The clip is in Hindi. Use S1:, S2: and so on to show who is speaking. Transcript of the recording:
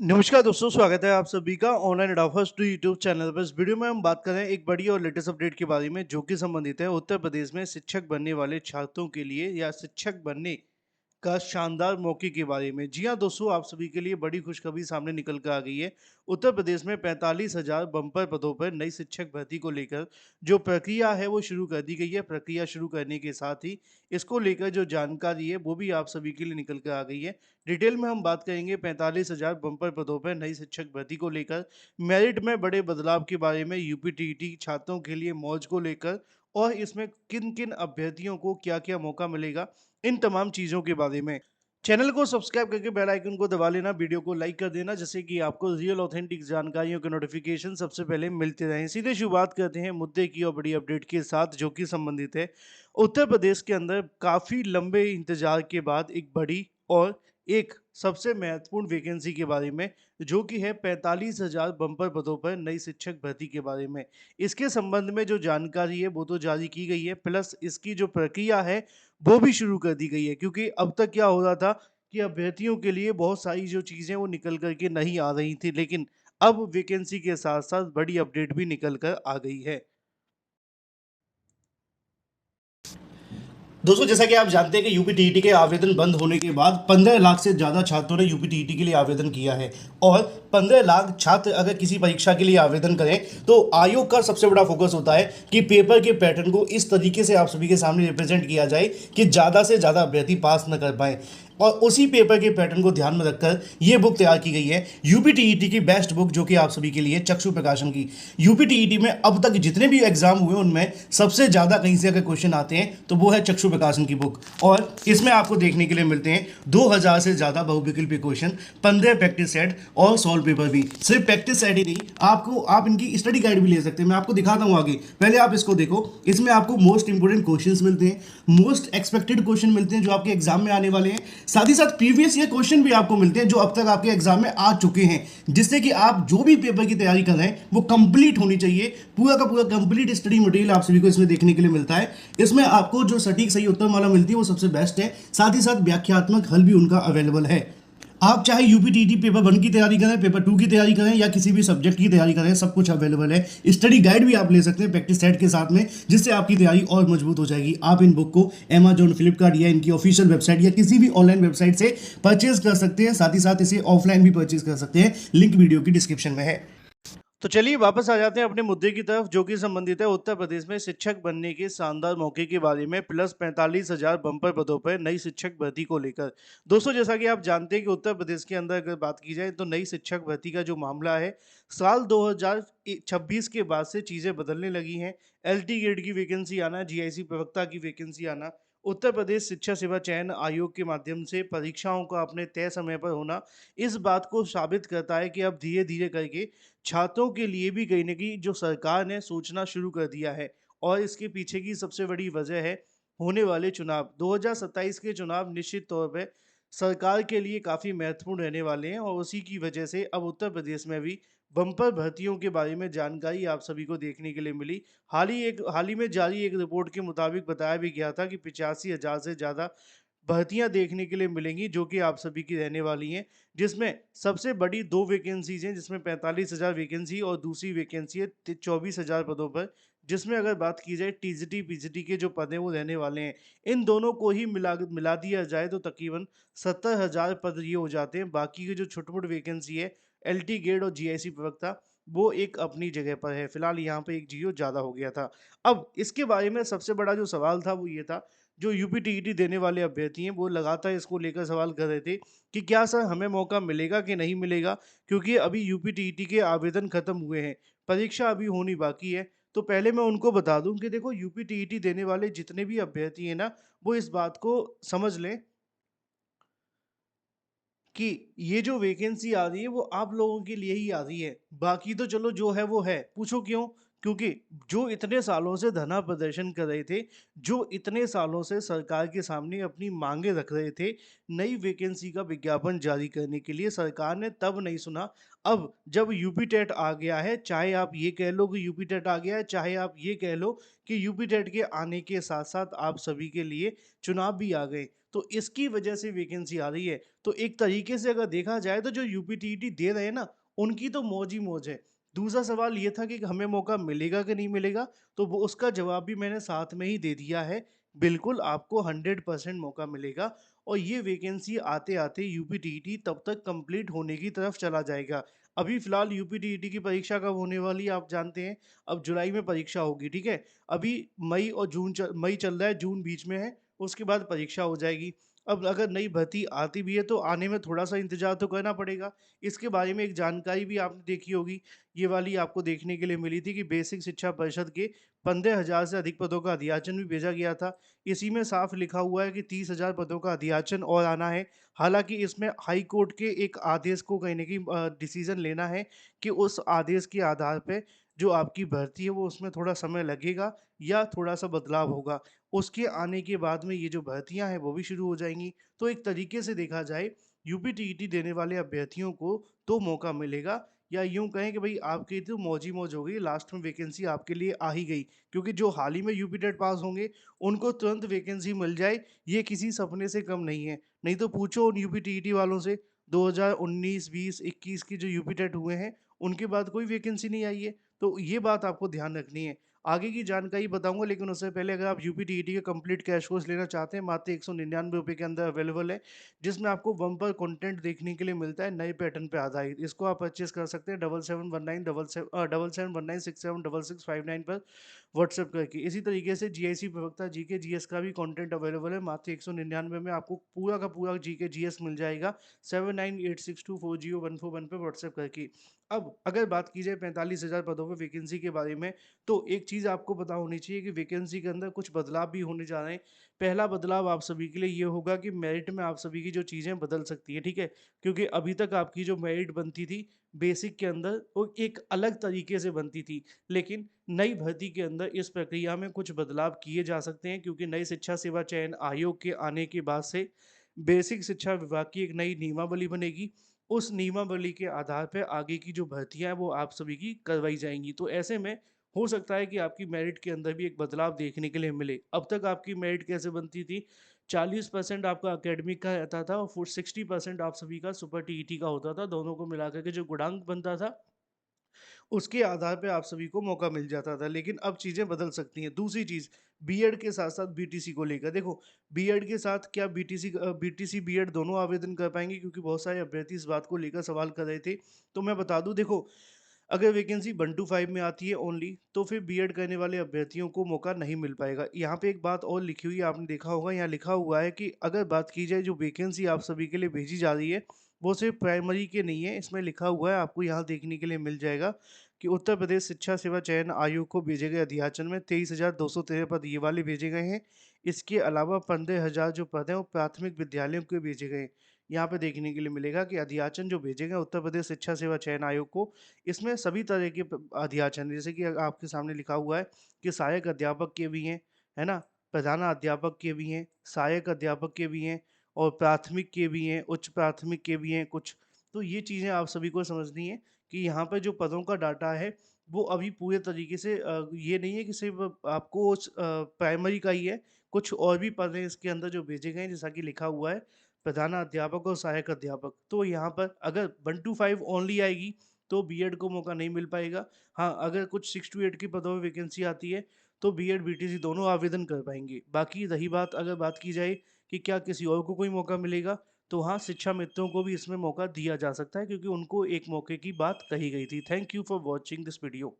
S1: नमस्कार दोस्तों, स्वागत है आप सभी का ऑनलाइन एडॉफर्स टू यूट्यूब चैनल पर। इस वीडियो में हम बात कर रहे हैं एक बड़ी और लेटेस्ट अपडेट के बारे में, जो कि संबंधित है उत्तर प्रदेश में शिक्षक बनने वाले छात्रों के लिए या शिक्षक बनने का शानदार मौके के बारे में। जी हाँ दोस्तों, आप सभी के लिए बड़ी खुशखबरी सामने निकल कर आ गई है। उत्तर प्रदेश में 45,000 बम्पर पदों पर नई शिक्षक भर्ती को लेकर जो प्रक्रिया है वो शुरू कर दी गई है। प्रक्रिया शुरू करने के साथ ही इसको लेकर जो जानकारी है वो भी आप सभी के लिए निकल कर आ गई है। डिटेल में हम बात करेंगे 45,000 बम्पर पदों पर नई शिक्षक भर्ती को लेकर, मेरिट में बड़े बदलाव के बारे में, यूपी टीईटी छात्रों के लिए मौज को लेकर और इसमें किन किन अभ्यर्थियों को क्या क्या मौका मिलेगा, इन तमाम चीज़ों के बारे में। चैनल को सब्सक्राइब करके बेल आइकन को दबा लेना, वीडियो को लाइक कर देना, जिससे कि आपको रियल ऑथेंटिक जानकारियों के नोटिफिकेशन सबसे पहले मिलते रहें। सीधे शुरुआत करते हैं मुद्दे की और बड़ी अपडेट के साथ, जो कि संबंधित है उत्तर प्रदेश के अंदर काफ़ी लंबे इंतजार के बाद एक बड़ी और एक सबसे महत्वपूर्ण वैकेंसी के बारे में, जो कि है 45,000 बम्पर पदों पर नई शिक्षक भर्ती के बारे में। इसके संबंध में जो जानकारी है वो तो जारी की गई है, प्लस इसकी जो प्रक्रिया है वो भी शुरू कर दी गई है। क्योंकि अब तक क्या हो रहा था कि अभ्यर्थियों के लिए बहुत सारी जो चीज़ें वो निकल कर के नहीं आ रही थी, लेकिन अब वैकेंसी के साथ साथ बड़ी अपडेट भी निकल कर आ गई है। दोस्तों, जैसा कि आप जानते हैं कि यूपी टीईटी के आवेदन बंद होने के बाद 15 लाख से ज़्यादा छात्रों ने यूपी टीईटी के लिए आवेदन किया है। और 15 लाख छात्र अगर किसी परीक्षा के लिए आवेदन करें तो आयोग का सबसे बड़ा फोकस होता है कि पेपर के पैटर्न को इस तरीके से आप सभी के सामने रिप्रेजेंट किया जाए कि ज़्यादा से ज़्यादा अभ्यर्थी पास न कर पाए। और उसी पेपर के पैटर्न को ध्यान में रखकर ये बुक तैयार की गई है, यूपी टीईटी की बेस्ट बुक, जो कि आप सभी के लिए चक्षु प्रकाशन की। यूपी टीईटी में अब तक जितने भी एग्जाम हुए उनमें सबसे ज़्यादा कहीं से अगर क्वेश्चन आते हैं तो वो है चक्षु प्रकाशन की बुक। और इसमें आपको देखने के लिए मिलते हैं 2000 से ज़्यादा बहुविकल्पी क्वेश्चन, 15 प्रैक्टिस सेट और सॉल्व पेपर भी। सिर्फ प्रैक्टिस सेट ही नहीं, आपको आप इनकी स्टडी गाइड भी ले सकते हैं। मैं आपको दिखाता हूँ आगे, पहले आप इसको देखो। इसमें आपको मोस्ट इंपोर्टेंट क्वेश्चंस मिलते हैं, मोस्ट एक्सपेक्टेड क्वेश्चन मिलते हैं जो आपके एग्जाम में आने वाले हैं। साथ ही साथ प्रीवियस ईयर क्वेश्चन भी आपको मिलते हैं जो अब तक आपके एग्जाम में आ चुके हैं, जिससे कि आप जो भी पेपर की तैयारी कर रहे हैं वो कंप्लीट होनी चाहिए। पूरा का पूरा कंप्लीट स्टडी मटेरियल आप सभी को इसमें देखने के लिए मिलता है। इसमें आपको जो सटीक सही उत्तर माला मिलती है वो सबसे बेस्ट है। साथ ही साथ व्याख्यात्मक हल भी उनका अवेलेबल है। आप चाहे यूपी टीटी पेपर 1 की तैयारी करें, पेपर 2 की तैयारी करें या किसी भी सब्जेक्ट की तैयारी करें, सब कुछ अवेलेबल है। स्टडी गाइड भी आप ले सकते हैं प्रैक्टिस सेट के साथ में, जिससे आपकी तैयारी और मजबूत हो जाएगी। आप इन बुक को अमेजॉन, फ्लिपकार्ट या इनकी ऑफिशियल वेबसाइट या किसी भी ऑनलाइन वेबसाइट से परचेज कर सकते हैं। साथ ही साथ इसे ऑफलाइन भी परचेज कर सकते हैं, लिंक वीडियो की डिस्क्रिप्शन में है। तो चलिए वापस आ जाते हैं अपने मुद्दे की तरफ, जो कि संबंधित है उत्तर प्रदेश में शिक्षक बनने के शानदार मौके के बारे में, प्लस 45,000 बम्पर पदों पर नई शिक्षक भर्ती को लेकर। दोस्तों, जैसा कि आप जानते हैं कि उत्तर प्रदेश के अंदर अगर बात की जाए तो नई शिक्षक भर्ती का जो मामला है, साल 2026 के बाद से चीज़ें बदलने लगी हैं। एलटी ग्रेड की वैकेंसी आना, जीआईसी प्रवक्ता की वैकेंसी आना, उत्तर प्रदेश शिक्षा सेवा चयन आयोग के माध्यम से परीक्षाओं का अपने तय समय पर होना, इस बात को साबित करता है कि अब धीरे धीरे करके छात्रों के लिए भी कहीं न कहीं जो सरकार ने सोचना शुरू कर दिया है। और इसके पीछे की सबसे बड़ी वजह है होने वाले चुनाव। 2027 के चुनाव निश्चित तौर पे सरकार के लिए काफ़ी महत्वपूर्ण रहने वाले हैं, और उसी की वजह से अब उत्तर प्रदेश में भी बम्पर भर्तियों के बारे में जानकारी आप सभी को देखने के लिए मिली। हाल ही में जारी एक रिपोर्ट के मुताबिक बताया भी गया था कि 85,000 से ज़्यादा भर्तियां देखने के लिए मिलेंगी, जो कि आप सभी की रहने वाली हैं। जिसमें सबसे बड़ी 2 वैकेंसीज हैं, जिसमें 45,000 वैकेंसी और दूसरी वैकेंसी है 24,000 पदों पर, जिसमें अगर बात की जाए टीजीटी पीजीटी के जो पद हैं वो रहने वाले हैं। इन दोनों को ही मिला मिला दिया जाए तो तकरीबन 70,000 पद ये हो जाते हैं। बाकी की जो छोटी-मोटी वैकेंसी है, एलटी ग्रेड और जीआईसी प्रवक्ता, वो एक अपनी जगह पर है। फिलहाल यहाँ पे एक जीओ ज़्यादा हो गया था। अब इसके बारे में सबसे बड़ा जो सवाल था वो ये था, जो यूपी टीईटी देने वाले अभ्यर्थी हैं वो लगातार इसको लेकर सवाल कर रहे थे कि क्या सर हमें मौका मिलेगा कि नहीं मिलेगा, क्योंकि अभी यूपी टीईटी के आवेदन खत्म हुए हैं, परीक्षा अभी होनी बाकी है। तो पहले मैं उनको बता दूं कि देखो, यूपी टीईटी देने वाले जितने भी अभ्यर्थी हैं ना, वो इस बात को समझ लें कि ये जो वैकेंसी आ रही है वो आप लोगों के लिए ही आ रही है। बाकी तो चलो जो है वो है। पूछो क्यों? क्योंकि जो इतने सालों से धरना प्रदर्शन कर रहे थे, जो इतने सालों से सरकार के सामने अपनी मांगे रख रहे थे नई वैकेंसी का विज्ञापन जारी करने के लिए, सरकार ने तब नहीं सुना। अब जब यूपी टेट आ गया है, चाहे आप ये कह लो कि यूपी टेट आ गया है, चाहे आप ये कह लो कि यूपी टेट के आने के साथ साथ आप सभी के लिए चुनाव भी आ गए, तो इसकी वजह से वैकेंसी आ रही है। तो एक तरीके से अगर देखा जाए तो जो यूपी टीईटी दे रहे हैं ना, उनकी तो मौज ही मौज है। दूसरा सवाल ये था कि हमें मौका मिलेगा कि नहीं मिलेगा, तो वो उसका जवाब भी मैंने साथ में ही दे दिया है। बिल्कुल आपको 100% मौका मिलेगा और ये वैकेंसी आते आते यूपी टीईटी तब तक कंप्लीट होने की तरफ चला जाएगा। अभी फिलहाल यूपी टीईटी की परीक्षा कब होने वाली है आप जानते हैं। अब जुलाई में परीक्षा होगी, ठीक है। अभी मई चल रहा है, जून बीच में है, उसके बाद परीक्षा हो जाएगी। अब अगर नई भर्ती आती भी है तो आने में थोड़ा सा इंतजार तो करना पड़ेगा। इसके बारे में एक जानकारी भी आपने देखी होगी, ये वाली आपको देखने के लिए मिली थी कि बेसिक शिक्षा परिषद के 15,000 से अधिक पदों का अधियाचन भी भेजा गया था। इसी में साफ लिखा हुआ है कि 30,000 पदों का अधियाचन और आना है। हालांकि इसमें हाई कोर्ट के एक आदेश को कहीं ना कहीं डिसीजन लेना है कि उस आदेश के आधार पे जो आपकी भर्ती है वो उसमें थोड़ा समय लगेगा या थोड़ा सा बदलाव होगा। उसके आने के बाद में ये जो भर्तियां हैं वो भी शुरू हो जाएंगी। तो एक तरीके से देखा जाए, यूपी टीईटी देने वाले अभ्यर्थियों को तो मौका मिलेगा, या यूं कहें कि भाई आपकी तो मौज ही मौज हो गई, लास्ट में वैकेंसी आपके लिए आ ही गई। क्योंकि जो हाल ही में यूपी टेट पास होंगे उनको तुरंत वैकेंसी मिल जाए, ये किसी सपने से कम नहीं है। नहीं तो पूछो उन यूपी टीईटी वालों से, 2019 20 21 की जो यूपी टेट हुए हैं उनके बाद कोई वैकेंसी नहीं आई है। तो ये बात आपको ध्यान रखनी है। आगे की जानकारी बताऊंगा, लेकिन उससे पहले अगर आप यूपी टीईटी का कंप्लीट क्रैश कोर्स लेना चाहते हैं, मात्र 199 रुपये के अंदर अवेलेबल है, जिसमें आपको बम्पर कंटेंट देखने के लिए मिलता है नए पैटर्न पे आधारित। इसको आप परचेस कर सकते हैं 7719 पर व्हाट्सएप करके। इसी तरीके से जीआईसी प्रवक्ता जीके जीएस का भी कंटेंट अवेलेबल है, मात्र 199 में आपको पूरा का पूरा जीके जीएस मिल जाएगा 7986240141 पे व्हाट्सएप करके। अब अगर बात की जाए 45,000 पदों पर वैकेंसी के बारे में, तो एक चीज़ आपको पता होनी चाहिए कि वैकेंसी के अंदर कुछ बदलाव भी होने जा रहे हैं। पहला बदलाव आप सभी के लिए ये होगा कि मेरिट में आप सभी की जो चीज़ें बदल सकती है, ठीक है। क्योंकि अभी तक आपकी जो मेरिट बनती थी बेसिक के अंदर, वो एक अलग तरीके से बनती थी, लेकिन नई भर्ती के अंदर इस प्रक्रिया में कुछ बदलाव किए जा सकते हैं। क्योंकि नई शिक्षा सेवा चयन आयोग के आने के बाद से बेसिक शिक्षा विभाग की एक नई नियमावली बनेगी। उस नियमावली के आधार पर आगे की जो भर्तियां हैं वो आप सभी की करवाई जाएंगी। तो ऐसे में हो सकता है कि आपकी मेरिट के अंदर भी एक बदलाव देखने के लिए मिले। अब तक आपकी मेरिट कैसे बनती थी, 40% आपका एकेडमिक का रहता था और 60% आप सभी का सुपर टीईटी का होता था। दोनों को मिलाकर के जो गुणांक बनता था उसके आधार पे आप सभी को मौका मिल जाता था। लेकिन अब चीज़ें बदल सकती हैं। दूसरी चीज़, बीएड के साथ साथ बीटीसी को लेकर देखो, बीएड के साथ क्या बीटीसी बीएड दोनों आवेदन कर पाएंगे, क्योंकि बहुत सारे अभ्यर्थी इस बात को लेकर सवाल कर रहे थे। तो मैं बता दूं, देखो, अगर वैकेंसी 1 to 5 में आती है ओनली, तो फिर बीएड करने वाले अभ्यर्थियों को मौका नहीं मिल पाएगा। यहाँ पे एक बात और लिखी हुई है, आपने देखा होगा, यहाँ लिखा हुआ है कि अगर बात की जाए जो वैकेंसी आप सभी के लिए भेजी जा रही है वो सिर्फ प्राइमरी के नहीं है। इसमें लिखा हुआ है, आपको यहाँ देखने के लिए मिल जाएगा कि उत्तर प्रदेश शिक्षा सेवा चयन आयोग को भेजे गए अध्याचन में 23,213 पद ये वाले भेजे गए हैं। इसके अलावा 15,000 जो पद हैं वो प्राथमिक विद्यालयों के भेजे गए। यहाँ पे देखने के लिए मिलेगा कि अध्याचन जो भेजे गए उत्तर प्रदेश शिक्षा सेवा चयन आयोग को, इसमें सभी तरह के अध्याचन, जैसे कि आपके सामने लिखा हुआ है कि सहायक अध्यापक के भी हैं, है ना, प्रधान अध्यापक के भी हैं, सहायक अध्यापक के भी हैं, और प्राथमिक के भी हैं, उच्च प्राथमिक के भी हैं कुछ। तो ये चीज़ें आप सभी को समझनी है कि यहाँ पर जो पदों का डाटा है वो अभी पूरे तरीके से ये नहीं है कि सिर्फ आपको प्राइमरी का ही है, कुछ और भी पद हैं इसके अंदर जो भेजे गए हैं, जैसा कि लिखा हुआ है प्रधान अध्यापक और सहायक अध्यापक। तो यहाँ पर अगर 1 to 5 ओनली आएगी तो बीएड को मौका नहीं मिल पाएगा। हाँ, अगर कुछ 6 to 8 की पदों में वैकेंसी आती है तो बीएड बीटीसी दोनों आवेदन कर पाएंगे। बाकी रही बात, अगर बात की जाए कि क्या किसी और को कोई मौका मिलेगा, तो हाँ, शिक्षा मित्रों को भी इसमें मौका दिया जा सकता है, क्योंकि उनको एक मौके की बात कही गई थी। Thank you for watching this video.